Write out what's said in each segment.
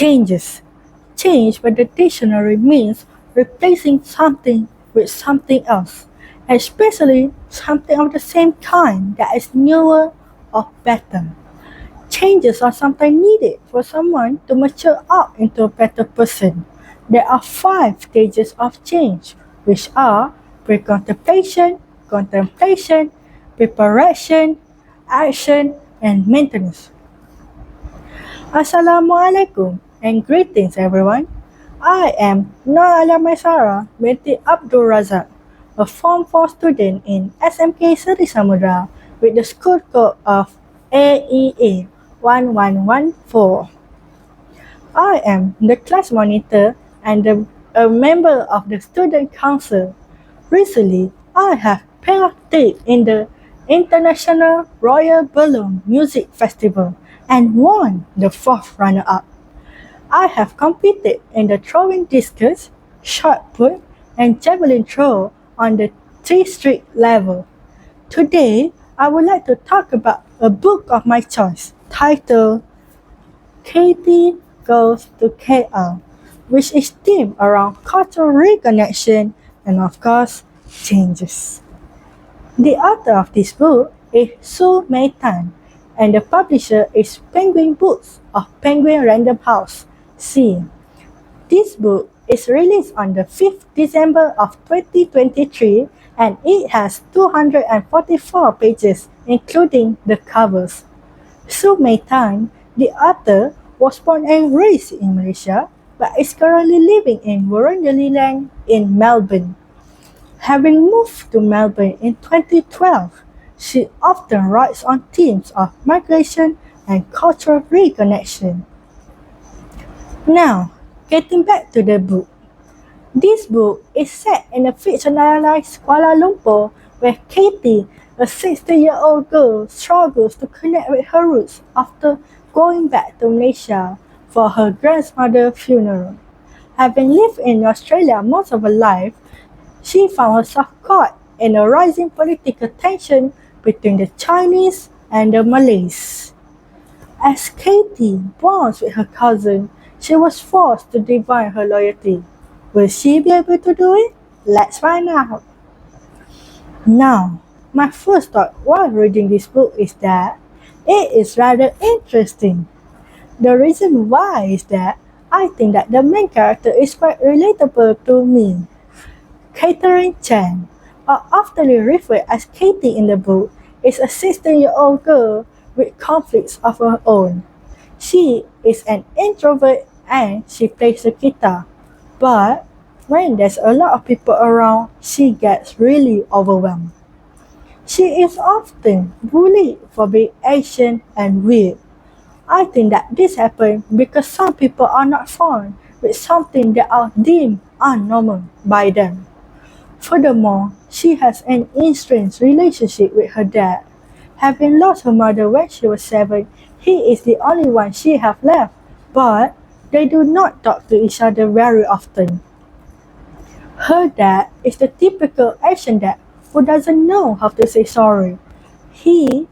Changes. Change by the dictionary means replacing something with something else, especially something of the same kind that is newer or better. Changes are sometimes needed for someone to mature up into a better person. There are 5 stages of change, which are pre-contemplation, contemplation, preparation, action, and maintenance. Assalamualaikum and greetings everyone. I am MAISARA BINTI ABDUL RAZAK, a Form 4 student in SMK Seri Samudera with the school code of AEA 1114. I am the class monitor and a member of the student council. Recently, I have participated in the International Royal Balloon Music Festival and won the 4th runner-up. I have competed in the throwing discus, shot put, and javelin throw on the 3-street level. Today, I would like to talk about a book of my choice titled Katie Goes to KL, which is themed around cultural reconnection and of course, changes. The author of this book is Su Mei Tan, and the publisher is Penguin Books of Penguin Random House, C. This book is released on the 5th December of 2023 and it has 244 pages including the covers. Su Mei Tan, the author, was born and raised in Malaysia but is currently living in Wurundjeri in Melbourne. Having moved to Melbourne in 2012, she often writes on themes of migration and cultural reconnection. Now, getting back to the book. This book is set in a fictionalized Kuala Lumpur where Katie, a 16-year-old girl, struggles to connect with her roots after going back to Malaysia for her grandmother's funeral. Having lived in Australia most of her life, she found herself caught in a rising political tension between the Chinese and the Malays. As Katie bonds with her cousin, she was forced to divine her loyalty. Will she be able to do it? Let's find out. Now, my first thought while reading this book is that it is rather interesting. The reason why is that I think that the main character is quite relatable to me. Catherine Chan, or often referred as Katie in the book, is a 16-year-old girl with conflicts of her own. She is an introvert and she plays the guitar. But when there's a lot of people around, she gets really overwhelmed. She is often bullied for being Asian and weird. I think that this happens because some people are not fond with something that are deemed unnormal by them. Furthermore, she has an estranged relationship with her dad. Having lost her mother when she was 7, he is the only one she has left, but they do not talk to each other very often. Her dad is the typical Asian dad who doesn't know how to say sorry. He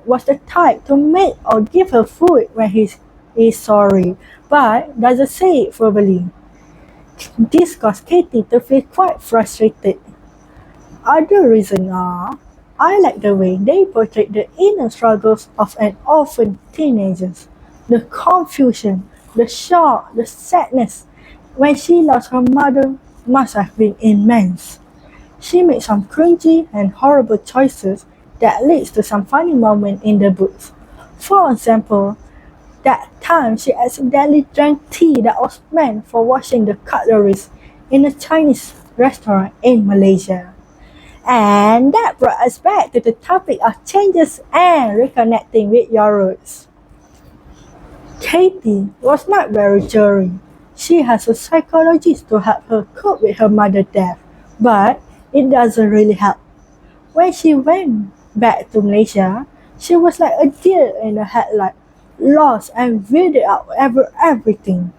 was the type to make or give her food when he is sorry, but doesn't say it verbally. This caused Katie to feel quite frustrated. Other reasons are, I like the way they portrayed the inner struggles of an orphan teenager. The confusion, the shock, the sadness when she lost her mother must have been immense. She made some cringy and horrible choices that leads to some funny moments in the books. For example, that time she accidentally drank tea that was meant for washing the cutleries in a Chinese restaurant in Malaysia. And that brought us back to the topic of changes and reconnecting with your roots. Katie was not very jolly. She has a psychologist to help her cope with her mother's death, but it doesn't really help. When she went back to Malaysia, she was like a deer in the headlight, lost and weirded out over everything.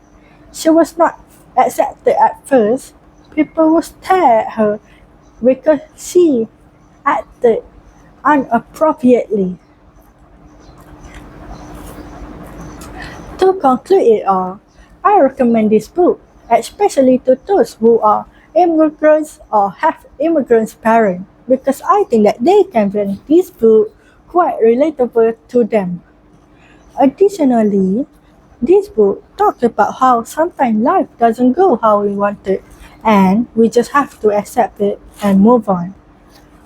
She was not accepted at first. People would stare at her because she acted inappropriately. To conclude it all, I recommend this book, especially to those who are immigrants or have immigrants' parents, because I think that they can find this book quite relatable to them. Additionally, this book talks about how sometimes life doesn't go how we want it, and we just have to accept it and move on.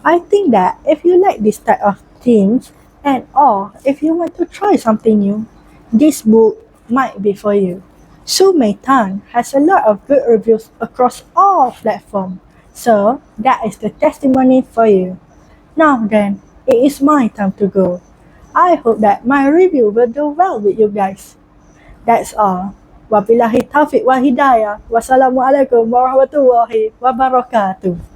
I think that if you like this type of themes and or if you want to try something new, this book might be for you. Su Mei Tan has a lot of good reviews across all platforms, so that is the testimony for you. Now then, it is my time to go. I hope that my review will do well with you guys. That's all. Wabillahi taufiq wal hidayah. Wassalamualaikum warahmatullahi wabarakatuh.